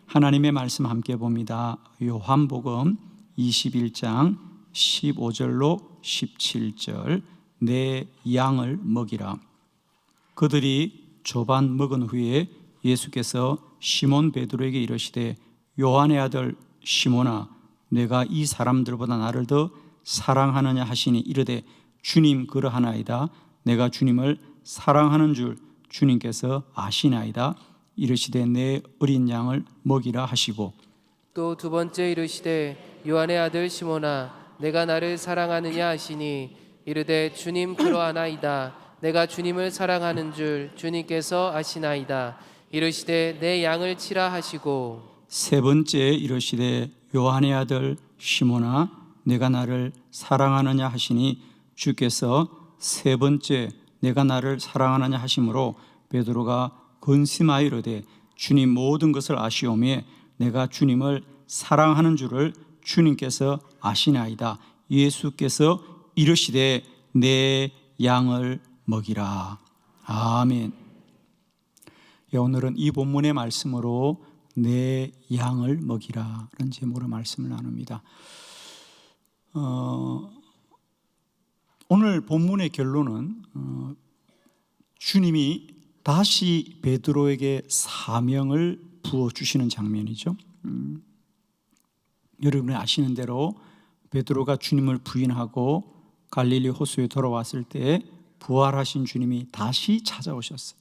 하나님의 말씀 함께 봅니다. 요한복음 21장 15절로 17절. 내 양을 먹이라. 그들이 조반 먹은 후에 예수께서 시몬 베드로에게 이르시되 요한의 아들 시몬아, 내가 이 사람들보다 나를 더 사랑하느냐 하시니 이르되 주님 그러하나이다. 내가 주님을 사랑하는 줄 주님께서 아시나이다. 이르시되 내 어린 양을 먹이라 하시고, 또 두 번째 이르시되 요한의 아들 시몬아, 내가 나를 사랑하느냐 하시니 이르되 주님 그러하나이다. 내가 주님을 사랑하는 줄 주님께서 아시나이다. 이르시되 내 양을 치라 하시고, 세 번째 이르시되 요한의 아들 시몬아, 내가 나를 사랑하느냐 하시니 주께서 세 번째 내가 나를 사랑하느냐 하심으로 베드로가 근심하여 이르되 주님 모든 것을 아시오매 내가 주님을 사랑하는 줄을 주님께서 아시나이다. 예수께서 이르시되 내 양을 먹이라. 아멘. 오늘은 이 본문의 말씀으로 내 양을 먹이라 라는 제목으로 말씀을 나눕니다. 오늘 본문의 결론은 주님이 다시 베드로에게 사명을 부어주시는 장면이죠. 여러분이 아시는 대로 베드로가 주님을 부인하고 갈릴리 호수에 돌아왔을 때 부활하신 주님이 다시 찾아오셨어요.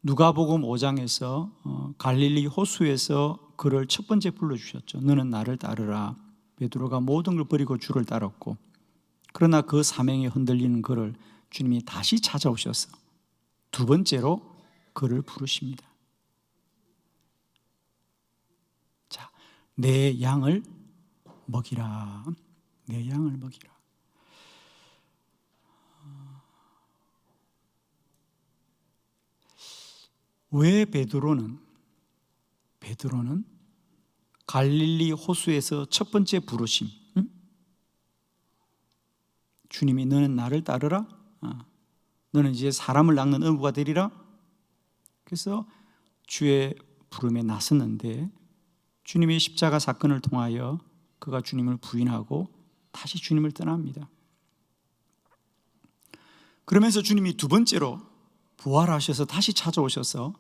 누가복음 5장에서 갈릴리 호수에서 그를 첫 번째 불러주셨죠. 너는 나를 따르라. 베드로가 모든 걸 버리고 주를 따랐고, 그러나 그 사명에 흔들리는 그를 주님이 다시 찾아오셔서 두 번째로 그를 부르십니다. 자, 내 양을 먹이라. 내 양을 먹이라. 왜 베드로는 갈릴리 호수에서 첫 번째 부르심, 주님이 너는 나를 따르라, 너는 이제 사람을 낚는 어부가 되리라. 그래서 주의 부름에 나섰는데 주님의 십자가 사건을 통하여 그가 주님을 부인하고 다시 주님을 떠납니다. 그러면서 주님이 두 번째로 부활하셔서 다시 찾아오셔서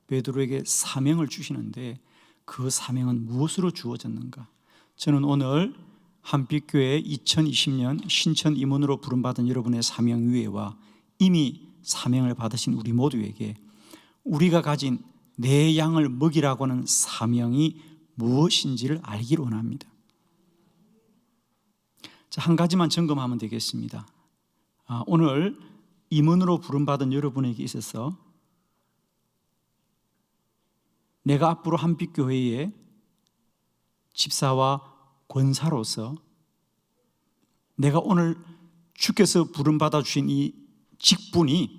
베드로에게 사명을 주시는데 그 사명은 무엇으로 주어졌는가? 저는 오늘 한빛교회 2020년 신천 임원으로 부름받은 여러분의 사명 위에와 이미 사명을 받으신 우리 모두에게 우리가 가진 내 양을 먹이라고 하는 사명이 무엇인지를 알기를 원합니다. 자, 한 가지만 점검하면 되겠습니다. 오늘 임원으로 부름받은 여러분에게 있어서 내가 앞으로 한빛교회의 집사와 권사로서 내가 오늘 주께서 부름받아 주신 이 직분이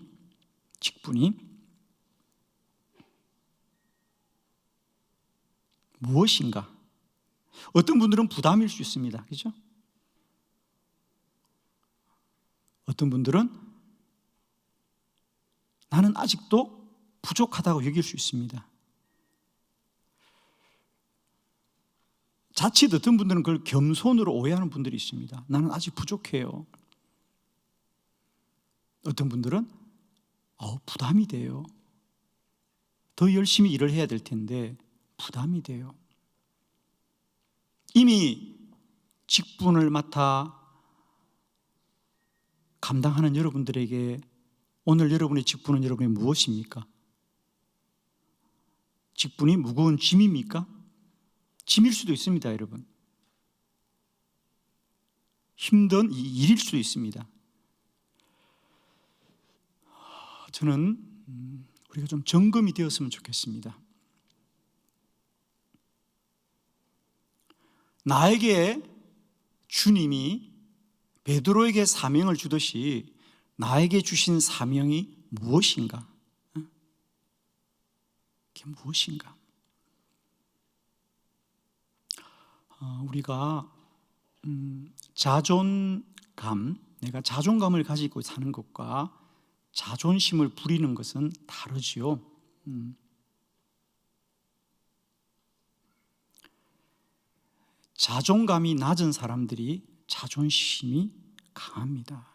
무엇인가? 어떤 분들은 부담일 수 있습니다. 그렇죠? 어떤 분들은 나는 아직도 부족하다고 여길 수 있습니다. 자칫 어떤 분들은 그걸 겸손으로 오해하는 분들이 있습니다. 나는 아직 부족해요. 어떤 분들은 부담이 돼요. 더 열심히 일을 해야 될 텐데 부담이 돼요. 이미 직분을 맡아 감당하는 여러분들에게 오늘 여러분의 직분은 여러분의 무엇입니까? 직분이 무거운 짐입니까? 짐일 수도 있습니다, 여러분. 힘든 일일 수도 있습니다. 저는 우리가 좀 점검이 되었으면 좋겠습니다. 나에게 주님이 베드로에게 사명을 주듯이 나에게 주신 사명이 무엇인가? 그게 무엇인가? 우리가 자존감, 내가 자존감을 가지고 사는 것과 자존심을 부리는 것은 다르지요. 자존감이 낮은 사람들이 자존심이 강합니다.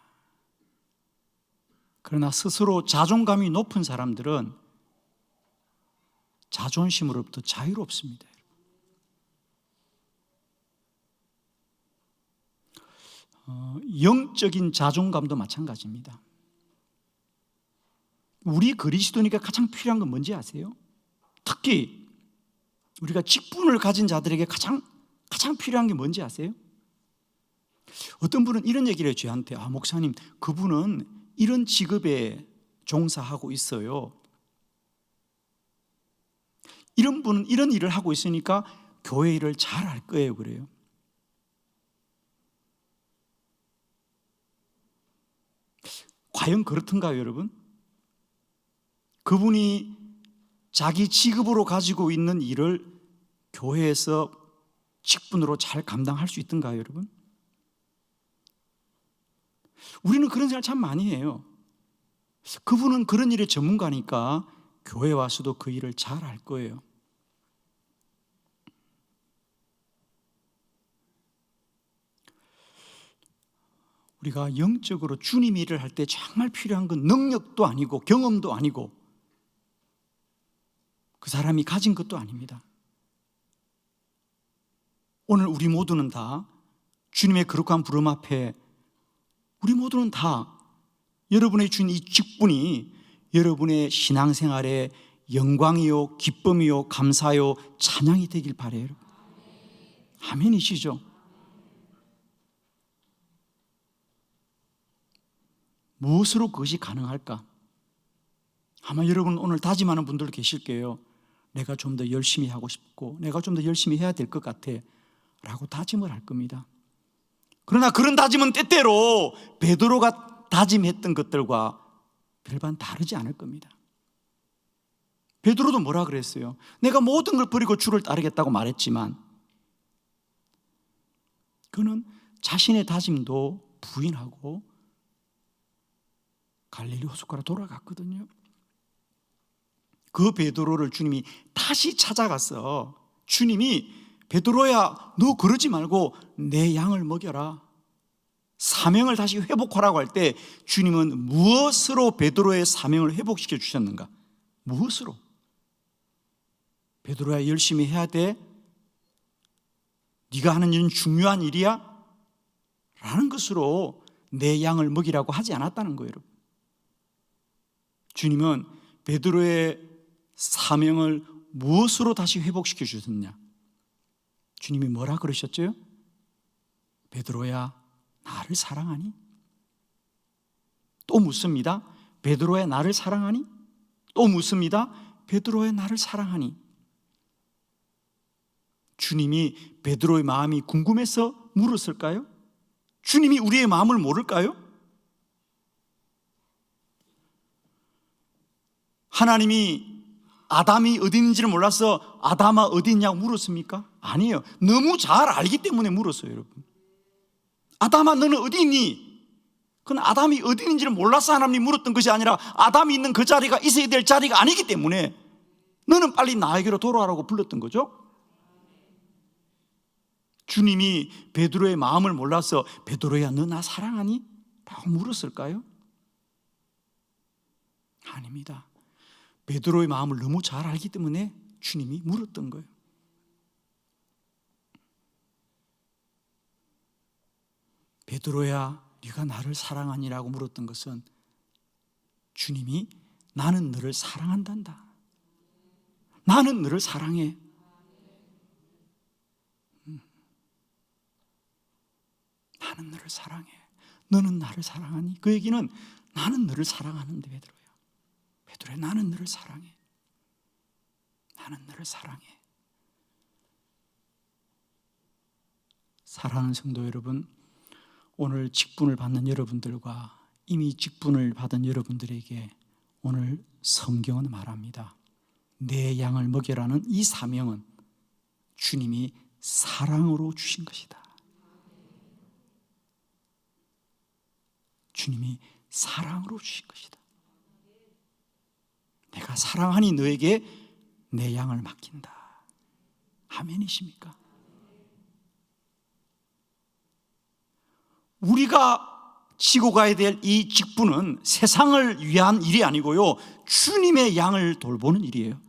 그러나 스스로 자존감이 높은 사람들은 자존심으로부터 자유롭습니다. 영적인 자존감도 마찬가지입니다. 우리 그리스도니까 가장 필요한 건 뭔지 아세요? 특히 우리가 직분을 가진 자들에게 가장 필요한 게 뭔지 아세요? 어떤 분은 이런 얘기를 해요, 저한테. 목사님, 그분은 이런 직업에 종사하고 있어요. 이런 분은 이런 일을 하고 있으니까 교회 일을 잘 할 거예요, 그래요. 과연 그렇던가요, 여러분? 그분이 자기 직업으로 가지고 있는 일을 교회에서 직분으로 잘 감당할 수 있던가요, 여러분? 우리는 그런 생각 참 많이 해요. 그분은 그런 일의 전문가니까 교회 와서도 그 일을 잘 할 거예요. 우리가 영적으로 주님 일을 할 때 정말 필요한 건 능력도 아니고 경험도 아니고 그 사람이 가진 것도 아닙니다. 오늘 우리 모두는 다 주님의 거룩한 부름 앞에 우리 모두는 다 여러분의 준 이 직분이 여러분의 신앙생활의 영광이요, 기쁨이요, 감사요, 찬양이 되길 바라요. 아멘이시죠? 무엇으로 그것이 가능할까? 아마 여러분 오늘 다짐하는 분들도 계실 거예요. 내가 좀 더 열심히 하고 싶고 내가 좀 더 열심히 해야 될 것 같아 라고 다짐을 할 겁니다. 그러나 그런 다짐은 때때로 베드로가 다짐했던 것들과 별반 다르지 않을 겁니다. 베드로도 뭐라 그랬어요? 내가 모든 걸 버리고 주를 따르겠다고 말했지만 그는 자신의 다짐도 부인하고 갈릴리 호숫가로 돌아갔거든요. 그 베드로를 주님이 다시 찾아가서 주님이 베드로야, 너 그러지 말고 내 양을 먹여라, 사명을 다시 회복하라고 할 때 주님은 무엇으로 베드로의 사명을 회복시켜 주셨는가? 무엇으로? 베드로야, 열심히 해야 돼? 네가 하는 일은 중요한 일이야? 라는 것으로 내 양을 먹이라고 하지 않았다는 거예요. 주님은 베드로의 사명을 무엇으로 다시 회복시켜 주셨냐? 주님이 뭐라 그러셨죠? 베드로야, 나를 사랑하니? 또 묻습니다. 베드로야, 나를 사랑하니? 또 묻습니다. 베드로야, 나를 사랑하니? 주님이 베드로의 마음이 궁금해서 물었을까요? 주님이 우리의 마음을 모를까요? 하나님이 아담이 어디 있는지를 몰라서 아담아 어디 있냐고 물었습니까? 아니에요. 너무 잘 알기 때문에 물었어요, 여러분. 아담아 너는 어디 있니? 그건 아담이 어디 있는지를 몰라서 하나님이 물었던 것이 아니라 아담이 있는 그 자리가 있어야 될 자리가 아니기 때문에 너는 빨리 나에게로 돌아오라고 불렀던 거죠. 주님이 베드로의 마음을 몰라서 베드로야 너 나 사랑하니? 라고 물었을까요? 아닙니다. 베드로의 마음을 너무 잘 알기 때문에 주님이 물었던 거예요. 베드로야, 네가 나를 사랑하니라고 물었던 것은 주님이 나는 너를 사랑한단다. 나는 너를 사랑해. 나는 너를 사랑해. 너는 나를 사랑하니? 그 얘기는 나는 너를 사랑하는데 베드로야. 베드로야, 나는 너를 사랑해. 나는 너를 사랑해. 사랑하는 성도 여러분, 오늘 직분을 받는 여러분들과 이미 직분을 받은 여러분들에게 오늘 성경은 말합니다. 내 양을 먹여라는 이 사명은 주님이 사랑으로 주신 것이다. 주님이 사랑으로 주신 것이다. 내가 사랑하니 너에게 내 양을 맡긴다. 아멘이십니까? 우리가 지고 가야 될 이 직분은 세상을 위한 일이 아니고요, 주님의 양을 돌보는 일이에요.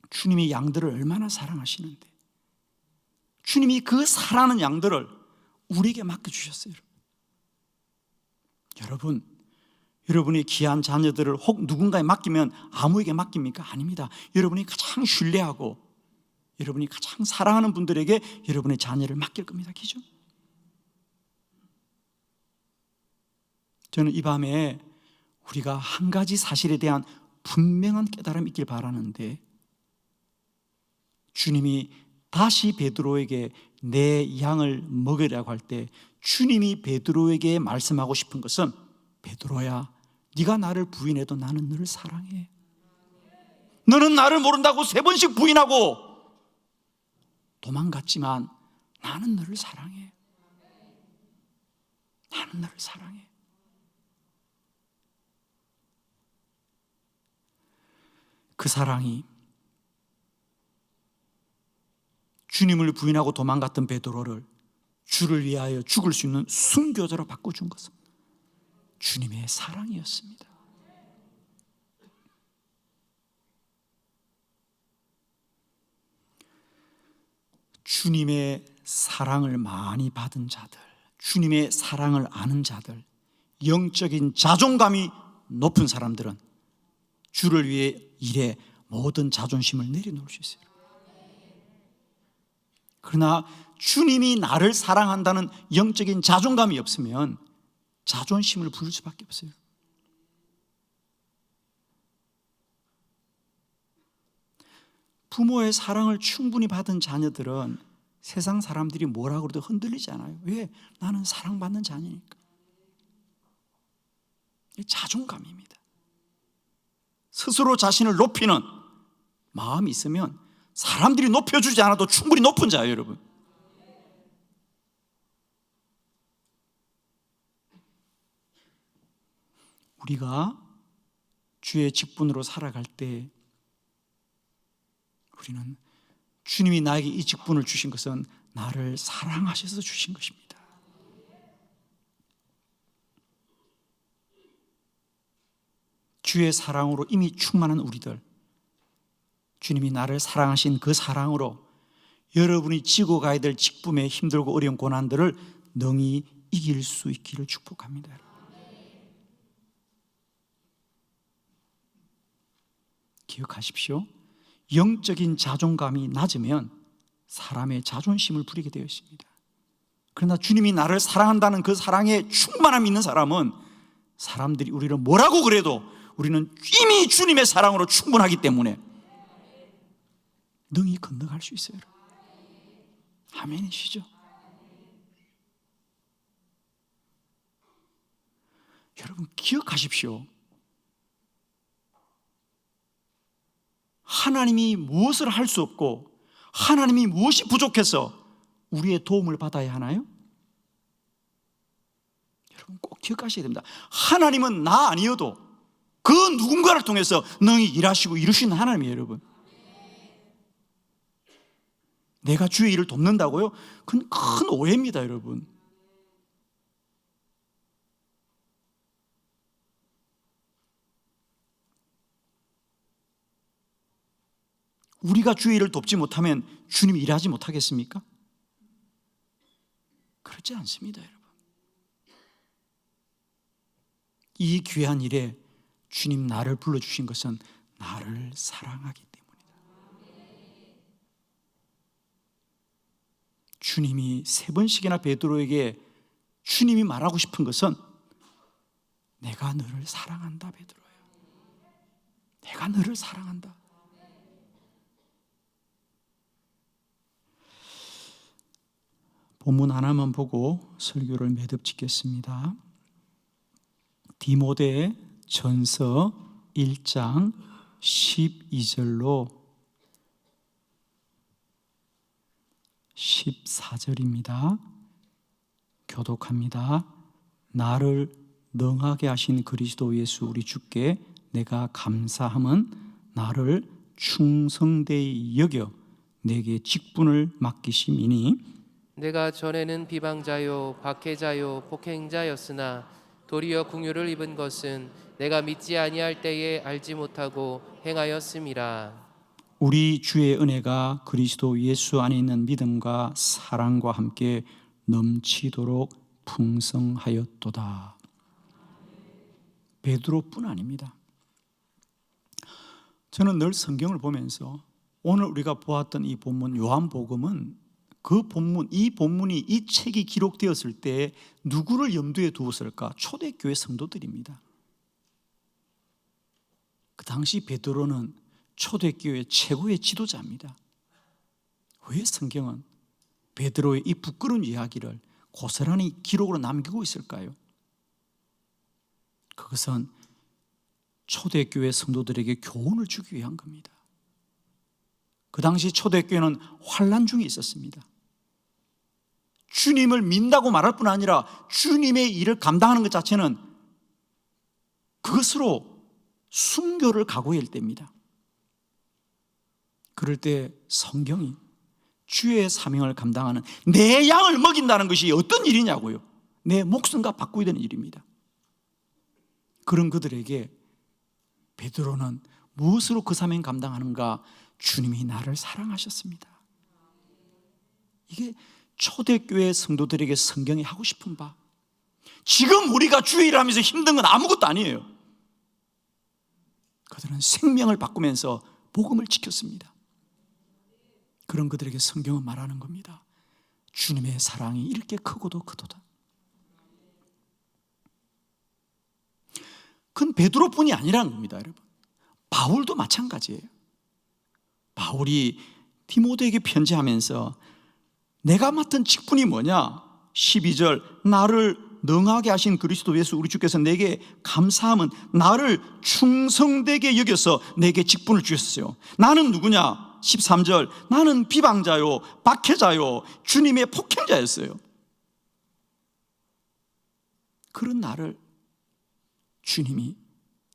주님이 양들을 얼마나 사랑하시는데, 주님이 그 사랑하는 양들을 우리에게 맡겨주셨어요. 여러분, 여러분이 귀한 자녀들을 혹 누군가에 맡기면 아무에게 맡깁니까? 아닙니다. 여러분이 가장 신뢰하고 여러분이 가장 사랑하는 분들에게 여러분의 자녀를 맡길 겁니다. 기죠? 저는 이 밤에 우리가 한 가지 사실에 대한 분명한 깨달음이 있길 바라는데, 주님이 다시 베드로에게 내 양을 먹으라고 할 때 주님이 베드로에게 말씀하고 싶은 것은, 베드로야, 네가 나를 부인해도 나는 너를 사랑해. 너는 나를 모른다고 3번씩 부인하고 도망갔지만 나는 너를 사랑해. 나는 너를 사랑해. 그 사랑이 주님을 부인하고 도망갔던 베드로를 주를 위하여 죽을 수 있는 순교자로 바꿔준 것은 주님의 사랑이었습니다. 주님의 사랑을 많이 받은 자들, 주님의 사랑을 아는 자들, 영적인 자존감이 높은 사람들은 주를 위해 일해 모든 자존심을 내려놓을 수 있어요. 그러나 주님이 나를 사랑한다는 영적인 자존감이 없으면 자존심을 부릴 수밖에 없어요. 부모의 사랑을 충분히 받은 자녀들은 세상 사람들이 뭐라고 해도 흔들리지 않아요. 왜? 나는 사랑받는 자녀니까. 자존감입니다. 스스로 자신을 높이는 마음이 있으면 사람들이 높여주지 않아도 충분히 높은 자예요, 여러분. 우리가 주의 직분으로 살아갈 때 우리는 주님이 나에게 이 직분을 주신 것은 나를 사랑하셔서 주신 것입니다. 주의 사랑으로 이미 충만한 우리들, 주님이 나를 사랑하신 그 사랑으로 여러분이 지고 가야 될 직분의 힘들고 어려운 고난들을 능히 이길 수 있기를 축복합니다. 기억하십시오. 영적인 자존감이 낮으면 사람의 자존심을 부리게 되어 있습니다. 그러나 주님이 나를 사랑한다는 그 사랑에 충만함이 있는 사람은 사람들이 우리를 뭐라고 그래도 우리는 이미 주님의 사랑으로 충분하기 때문에 능히 건너갈 수 있어요. 아멘이시죠? 여러분 기억하십시오. 하나님이 무엇을 할 수 없고 하나님이 무엇이 부족해서 우리의 도움을 받아야 하나요? 여러분 꼭 기억하셔야 됩니다. 하나님은 나 아니어도 그 누군가를 통해서 능히 일하시고 이루시는 하나님이에요, 여러분. 내가 주의 일을 돕는다고요? 그건 큰 오해입니다, 여러분. 우리가 주의 일을 돕지 못하면 주님이 일하지 못하겠습니까? 그렇지 않습니다, 여러분. 이 귀한 일에 주님 나를 불러주신 것은 나를 사랑하기 때문이다. 주님이 3번씩이나 베드로에게 주님이 말하고 싶은 것은 내가 너를 사랑한다, 베드로야. 내가 너를 사랑한다. 본문 하나만 보고 설교를 매듭 짓겠습니다. 디모데 전서 1장 12절로 14절입니다. 교독합니다. 나를 능하게 하신 그리스도 예수 우리 주께 내가 감사함은 나를 충성되이 여겨 내게 직분을 맡기심이니 내가 전에는 비방자요 박해자요 폭행자였으나 도리어 긍휼을 입은 것은 내가 믿지 아니할 때에 알지 못하고 행하였음이라. 우리 주의 은혜가 그리스도 예수 안에 있는 믿음과 사랑과 함께 넘치도록 풍성하였도다. 베드로뿐 아닙니다. 저는 늘 성경을 보면서 오늘 우리가 보았던 이 본문 요한복음은 그 본문, 이 본문이 이 책이 기록되었을 때 누구를 염두에 두었을까? 초대교회 성도들입니다. 그 당시 베드로는 초대교회 최고의 지도자입니다. 왜 성경은 베드로의 이 부끄러운 이야기를 고스란히 기록으로 남기고 있을까요? 그것은 초대교회 성도들에게 교훈을 주기 위한 겁니다. 그 당시 초대교회는 환난 중에 있었습니다. 주님을 믿는다고 말할 뿐 아니라 주님의 일을 감당하는 것 자체는 그것으로 순교를 각오할 때입니다. 그럴 때 성경이 주의 사명을 감당하는 내 양을 먹인다는 것이 어떤 일이냐고요. 내 목숨과 바꾸어야 되는 일입니다. 그런 그들에게 베드로는 무엇으로 그 사명 감당하는가? 주님이 나를 사랑하셨습니다. 이게 초대교회 성도들에게 성경이 하고 싶은 바. 지금 우리가 주의 일을 하면서 힘든 건 아무것도 아니에요. 그들은 생명을 바꾸면서 복음을 지켰습니다. 그런 그들에게 성경은 말하는 겁니다. 주님의 사랑이 이렇게 크고도 크도다. 그건 베드로뿐이 아니라는 겁니다, 여러분. 바울도 마찬가지예요. 바울이 디모데에게 편지하면서 내가 맡은 직분이 뭐냐? 12절 나를 능하게 하신 그리스도 예수 우리 주께서 내게 감사함은 나를 충성되게 여겨서 내게 직분을 주셨어요. 나는 누구냐? 13절 나는 비방자요 박해자요 주님의 폭행자였어요. 그런 나를 주님이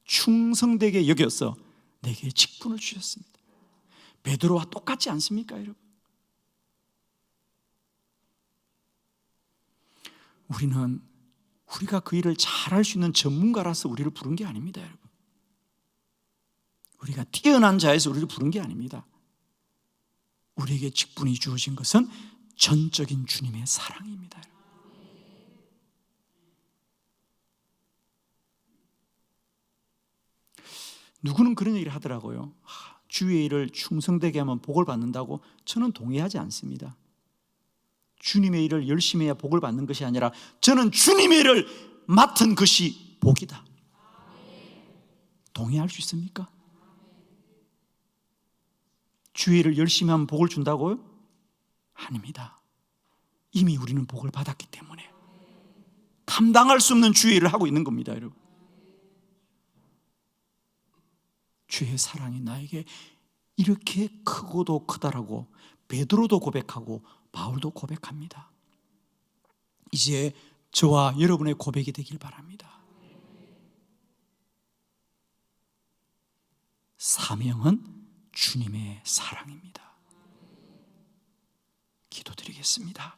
충성되게 여겨서 내게 직분을 주셨습니다. 베드로와 똑같지 않습니까, 여러분? 우리가 그 일을 잘할 수 있는 전문가라서 우리를 부른 게 아닙니다, 여러분. 우리가 뛰어난 자에서 우리를 부른 게 아닙니다. 우리에게 직분이 주어진 것은 전적인 주님의 사랑입니다, 여러분. 누구는 그런 얘기를 하더라고요. 주의 일을 충성되게 하면 복을 받는다고. 저는 동의하지 않습니다. 주님의 일을 열심히 해야 복을 받는 것이 아니라 저는 주님의 일을 맡은 것이 복이다. 동의할 수 있습니까? 주의 일을 열심히 하면 복을 준다고요? 아닙니다. 이미 우리는 복을 받았기 때문에 감당할 수 없는 주의 일을 하고 있는 겁니다, 여러분. 주의 사랑이 나에게 이렇게 크고도 크다라고 베드로도 고백하고 바울도 고백합니다. 이제 저와 여러분의 고백이 되길 바랍니다. 사명은 주님의 사랑입니다. 기도드리겠습니다.